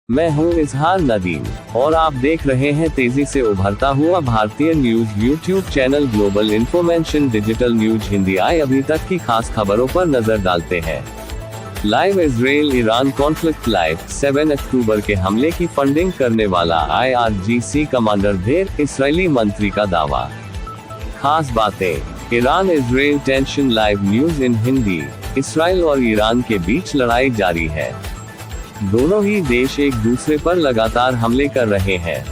मैं हूं इजहार नदीम और आप देख रहे हैं तेजी से उभरता हुआ भारतीय news YouTube channel global information digital news Hindi. आए अभी तक की खास खबरों पर नजर डालते हैं। Live Israel Iran conflict live 7 अक्टूबर के हमले की फंडिंग करने वाला IRGC कमांडर ढेर, इस्राएली मंत्री का दावा। खास बातें, Iran Israel tension. Live news in Hindi. Israel और ईरान के बीच लड़ाई जारी है। दोनों ही देश एक दूसरे पर लगातार हमले कर रहे हैं।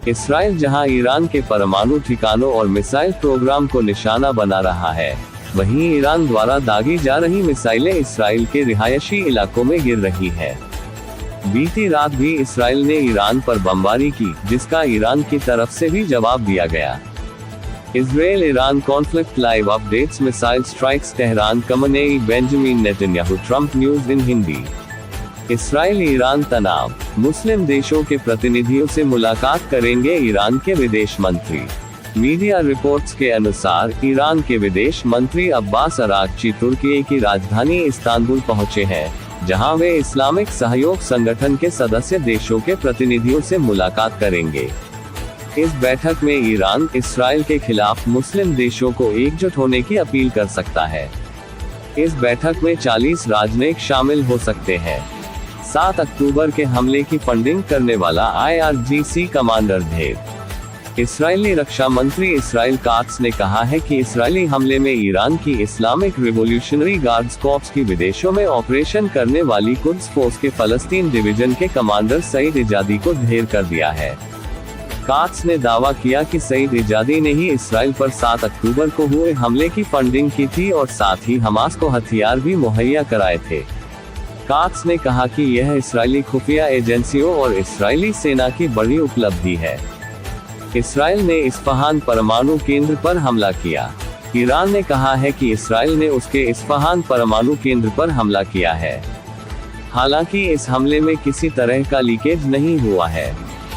इसराइल जहां ईरान के परमाणु ठिकानों और मिसाइल प्रोग्राम को निशाना बना रहा है, वहीं ईरान द्वारा दागी जा रही मिसाइलें इसराइल के रिहायशी इलाकों में गिर रही हैं। बीती रात भी इसराइल ने ईरान पर बमबारी की, जिसका ईरान की तरफ से भी जवाब दिया गया। Israel Iran conflict live updates. Missile strikes Tehran Khamenei Benjamin Netanyahu. Trump news in Hindi. Israel Iran तनाव। मुस्लिम देशों के प्रतिनिधियों से मुलाकात करेंगे ईरान के विदेश मंत्री। मीडिया रिपोर्ट्स के अनुसार ईरान के विदेश मंत्री अब्बास अरागची तुर्की की राजधानी इस्तांबुल पहुंचे हैं, जहां वे इस्लामिक सहयोग संगठन के सदस्य देशों के प्रतिनिधियों से मुलाकात करेंगे। इस बैठक में ईरान इसराइल के खिलाफ मुस्लिम देशों को एकजुट होने की अपील कर सकता है। इस बैठक में 40 राजनयिक शामिल हो सकते हैं। 7 अक्टूबर के हमले की फंडिंग करने वाला IRGC कमांडर ढेर। इस्राएली रक्षा मंत्री इसराइल काट्स ने कहा है कि इस्राएली हमले में ईरान की इस्लामिक रिवॉल्यूशनरी गार्ड्स कॉर्प्स की विदेशों में ऑपरेशन करने वाली कुद्स फोर्स के फलस्तीन डिवीजन के कमांडर सईद इजादी को ढेर कर दिया है। काट्स ने दावा किया कि सईद इजादी ने ही इसराइल पर 7 अक्टूबर को हुए हमले की फंडिंग की थी और साथ ही हमास को हथियार भी मुहैया कराए थे। काट्स ने कहा कि यह इस्राएली खुफिया एजेंसियों और इस्राएली सेना की बड़ी उपलब्धि है। इसराइल ने इस्फहान परमाणु केंद्र पर हमला किया। ईरान ने कहा है कि इसराइल ने उसके इस्फहान परमाणु केंद्र पर हमला किया है। हालांकि इस हमले में किसी तरह का लीकेज नहीं हुआ है।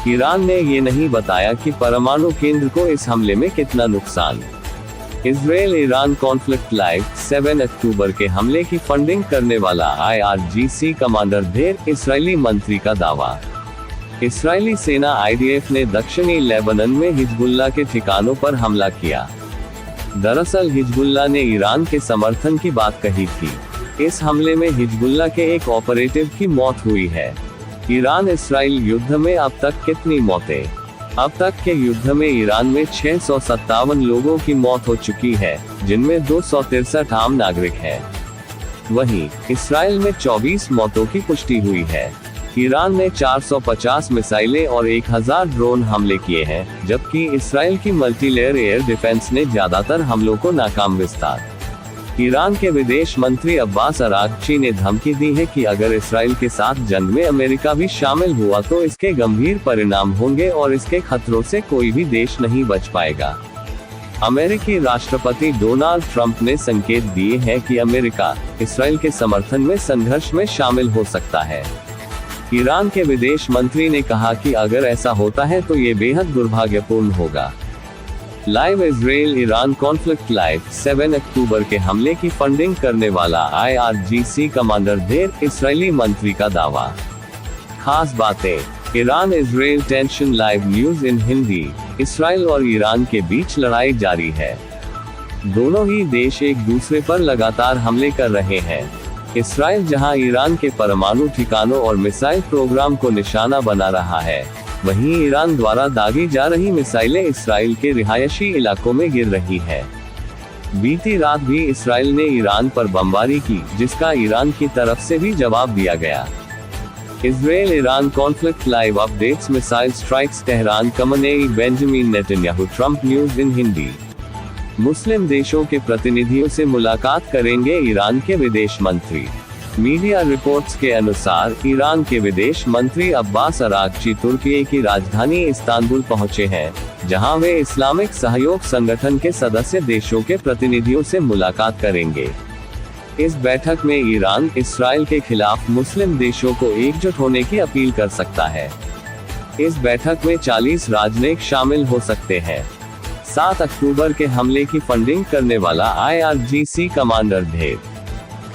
ईरान ने ये नहीं बताया कि परमाणु केंद्र को इस हमले में कितना नुकसान। इजराइल ईरान कॉन्फ्लिक्ट लाइव 7 अक्टूबर के हमले की फंडिंग करने वाला IRGC कमांडर ढेर, इस्राएली मंत्री का दावा। इस्राएली सेना IDF ने दक्षिणी लेबनान में हिजबुल्लाह के ठिकानों पर हमला किया। दरअसल हिजबुल्लाह ने ईरान के समर्थन की बात कही थी। इस हमले में हिजबुल्लाह के एक ऑपरेटिव की मौत हुई है। ईरान इसराइल युद्ध में अब तक कितनी मौतें? अब तक के युद्ध में ईरान में 657 लोगों की मौत हो चुकी है, जिनमें 263 आम नागरिक हैं। वहीं इसराइल में 24 मौतों की पुष्टि हुई है। ईरान ने 450 मिसाइलें और 1000 ड्रोन हमले किए हैं, जबकि इसराइल की मल्टीलेयर एयर डिफेंस ने ज्यादातर हमलों को नाकाम विस्तार। ईरान के विदेश मंत्री अब्बास अरागची ने धमकी दी है कि अगर इसराइल के साथ जंग में अमेरिका भी शामिल हुआ तो इसके गंभीर परिणाम होंगे और इसके खतरों से कोई भी देश नहीं बच पाएगा। अमेरिकी राष्ट्रपति डोनाल्ड ट्रंप ने संकेत दिए हैं कि अमेरिका इसराइल के समर्थन में संघर्ष में शामिल हो सकता है। ईरान के विदेश मंत्री ने कहा कि अगर ऐसा होता है तो ये बेहद दुर्भाग्यपूर्ण होगा। Live Israel Iran conflict live 7 अक्टूबर के हमले की फंडिंग करने वाला IRGC कमांडर ढेर, इस्राएली मंत्री का दावा। खास बातें, Iran Israel tension. Live news in Hindi. Israel और ईरान के बीच लड़ाई जारी है। दोनों ही देश एक दूसरे पर लगातार हमले कर रहे हैं। इसराइल जहां ईरान के परमाणु ठिकानों और मिसाइल प्रोग्राम को निशाना बना रहा है, वहीं ईरान द्वारा दागी जा रही मिसाइलें इसराइल के रिहायशी इलाकों में गिर रही हैं। बीती रात भी इसराइल ने ईरान पर बमबारी की, जिसका ईरान की तरफ से भी जवाब दिया गया। Israel Iran conflict live updates. Missile strikes Tehran Khamenei Benjamin Netanyahu. Trump news in Hindi. Muslim देशों के प्रतिनिधियों से मुलाकात करेंगे ईरान के विदेश मंत्री। मीडिया रिपोर्ट्स के अनुसार ईरान के विदेश मंत्री अब्बास अरागची तुर्की की राजधानी इस्तांबुल पहुंचे हैं, जहां वे इस्लामिक सहयोग संगठन के सदस्य देशों के प्रतिनिधियों से मुलाकात करेंगे। इस बैठक में ईरान इसराइल के खिलाफ मुस्लिम देशों को एकजुट होने की अपील कर सकता है। इस बैठक में 40 राजनयिक शामिल हो सकते हैं। 7 अक्टूबर के हमले की फंडिंग करने वाला IRGC कमांडर ढेर।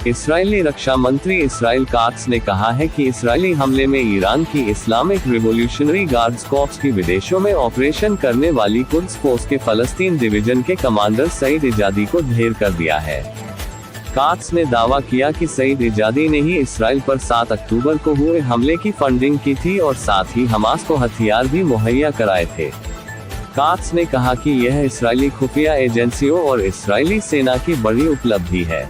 इस्राएली रक्षा मंत्री इसराइल काट्स ने कहा है कि इस्राएली हमले में ईरान की इस्लामिक रिवॉल्यूशनरी गार्ड्स कॉर्प्स की विदेशों में ऑपरेशन करने वाली कुद्स फोर्स के फलस्तीन डिवीजन के कमांडर सईद इजादी को ढेर कर दिया है। काट्स ने दावा किया कि सईद इजादी ने ही इसराइल पर 7 अक्टूबर को हुए हमले की फंडिंग की थी और साथ ही हमास को हथियार भी मुहैया कराए थे। काट्स ने कहा कि यह इस्राएली खुफिया एजेंसियों और इस्राएली सेना की बड़ी उपलब्धि है।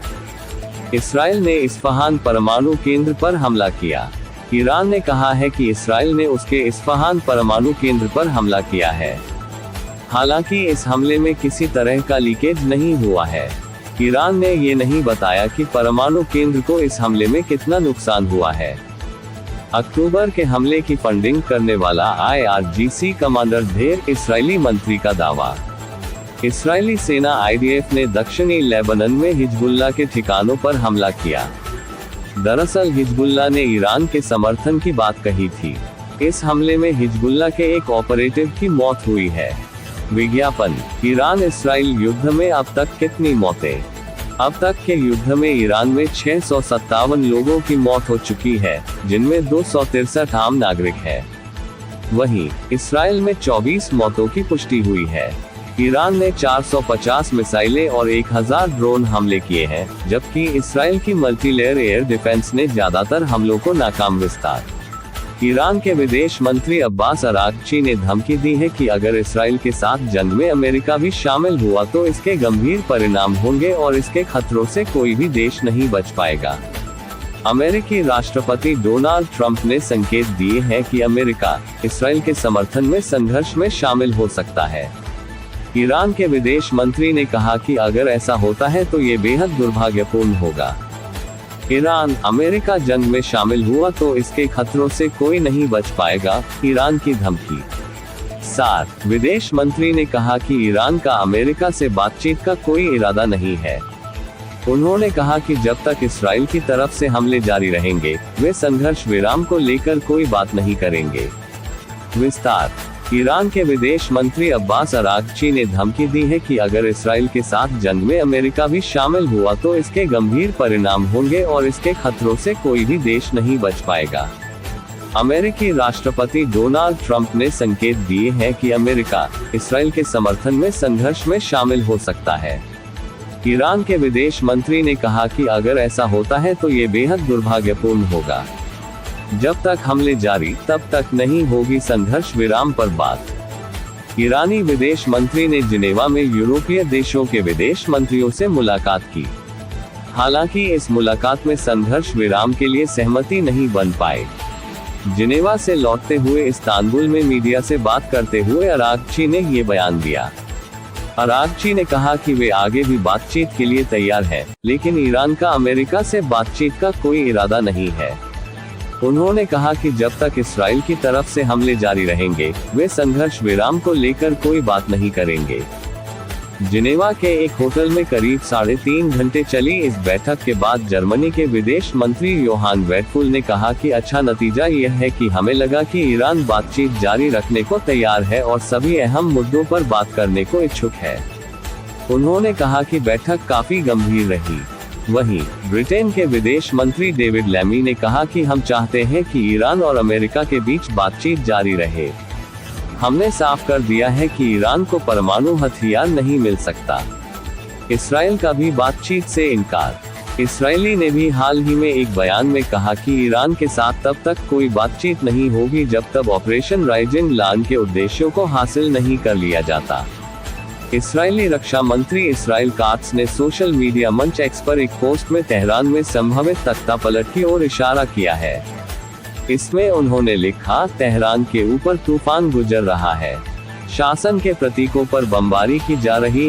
इसराइल ने इस्फहान परमाणु केंद्र पर हमला किया। ईरान ने कहा है कि इसराइल ने उसके इस्फहान परमाणु केंद्र पर हमला किया है। हालांकि इस हमले में किसी तरह का लीकेज नहीं हुआ है। ईरान ने ये नहीं बताया कि परमाणु केंद्र को इस हमले में कितना नुकसान हुआ है। अक्टूबर के हमले की फंडिंग करने वाला IRGC कमांडर ढेर इस्राएली मंत्री का दावा। इस्राएली सेना IDF ने दक्षिणी लेबनान में हिजबुल्लाह के ठिकानों पर हमला किया। दरअसल हिजबुल्लाह ने ईरान के समर्थन की बात कही थी। इस हमले में हिजबुल्लाह के एक ऑपरेटिव की मौत हुई है। विज्ञापन: ईरान इसराइल युद्ध में अब तक कितनी मौतें? अब तक के युद्ध में ईरान में 657 लोगों की मौत हो चुकी है, जिनमें 263 आम नागरिक हैं। वहीं इसराइल में 24 मौतों की पुष्टि हुई है। ईरान ने 450 मिसाइलें और 1000 ड्रोन हमले किए हैं, जबकि इसराइल की मल्टीलेयर एयर डिफेंस ने ज्यादातर हमलों को नाकाम विस्तार। ईरान के विदेश मंत्री अब्बास अरागची ने धमकी दी है कि अगर इसराइल के साथ जंग में अमेरिका भी शामिल हुआ तो इसके गंभीर परिणाम होंगे और इसके खतरों से कोई भी देश नहीं बच पाएगा। अमेरिकी राष्ट्रपति डोनाल्ड ट्रंप ने संकेत दिए हैं कि अमेरिका इसराइल के समर्थन में संघर्ष में शामिल हो सकता है। ईरान के विदेश मंत्री ने कहा कि अगर ऐसा होता है तो ये बेहद दुर्भाग्यपूर्ण होगा। ईरान अमेरिका जंग में शामिल हुआ तो इसके खतरों से कोई नहीं बच पाएगा, ईरान की धमकी। सार विदेश मंत्री ने कहा कि ईरान का अमेरिका से बातचीत का कोई इरादा नहीं है। उन्होंने कहा कि जब तक इसराइल की तरफ से हमले जारी रहेंगे, वे संघर्ष विराम को लेकर कोई बात नहीं करेंगे। विस्तार: ईरान के विदेश मंत्री अब्बास अरागची ने धमकी दी है कि अगर इसराइल के साथ जंग में अमेरिका भी शामिल हुआ तो इसके गंभीर परिणाम होंगे और इसके खतरों से कोई भी देश नहीं बच पाएगा। अमेरिकी राष्ट्रपति डोनाल्ड ट्रंप ने संकेत दिए हैं कि अमेरिका इसराइल के समर्थन में संघर्ष में शामिल हो सकता है। ईरान के विदेश मंत्री ने कहा कि अगर ऐसा होता है तो ये बेहद दुर्भाग्यपूर्ण होगा। जब तक हमले जारी तब तक नहीं होगी संघर्ष विराम पर बात। ईरानी विदेश मंत्री ने जिनेवा में यूरोपीय देशों के विदेश मंत्रियों से मुलाकात की। हालांकि इस मुलाकात में संघर्ष विराम के लिए सहमति नहीं बन पाए। जिनेवा से लौटते हुए इस्तांबुल में मीडिया से बात करते हुए अरागची ने ये बयान दिया। अरागची ने कहा कि वे आगे भी बातचीत के लिए तैयार हैं, लेकिन ईरान का अमेरिका से बातचीत का कोई इरादा नहीं है। उन्होंने कहा कि जब तक इसराइल की तरफ से हमले जारी रहेंगे, वे संघर्ष विराम को लेकर कोई बात नहीं करेंगे। जिनेवा के एक होटल में करीब 3.5 घंटे चली इस बैठक के बाद जर्मनी के विदेश मंत्री योहान वेडफुल ने कहा कि अच्छा नतीजा यह है कि हमें लगा कि ईरान बातचीत जारी रखने को तैयार है और सभी अहम मुद्दों पर बात करने को इच्छुक है। उन्होंने कहा कि बैठक काफी गंभीर रही। वहीं ब्रिटेन के विदेश मंत्री डेविड लैमी ने कहा कि हम चाहते हैं कि ईरान और अमेरिका के बीच बातचीत जारी रहे। हमने साफ कर दिया है कि ईरान को परमाणु हथियार नहीं मिल सकता। इसराइल का भी बातचीत से इनकार। इसराइली ने भी हाल ही में एक बयान में कहा कि ईरान के साथ तब तक कोई बातचीत नहीं होगी जब तक ऑपरेशन राइजिंग लायन के उद्देश्यों को हासिल नहीं कर लिया जाता। इसराइली रक्षा मंत्री इसराइल काट्स ने सोशल मीडिया मंच एक्स पर एक पोस्ट में तेहरान में संभवित तख्तापलट की ओर इशारा किया है। इसमें उन्होंने लिखा, तेहरान के ऊपर तूफान गुजर रहा है। शासन के प्रतीकों पर बमबारी की जा रही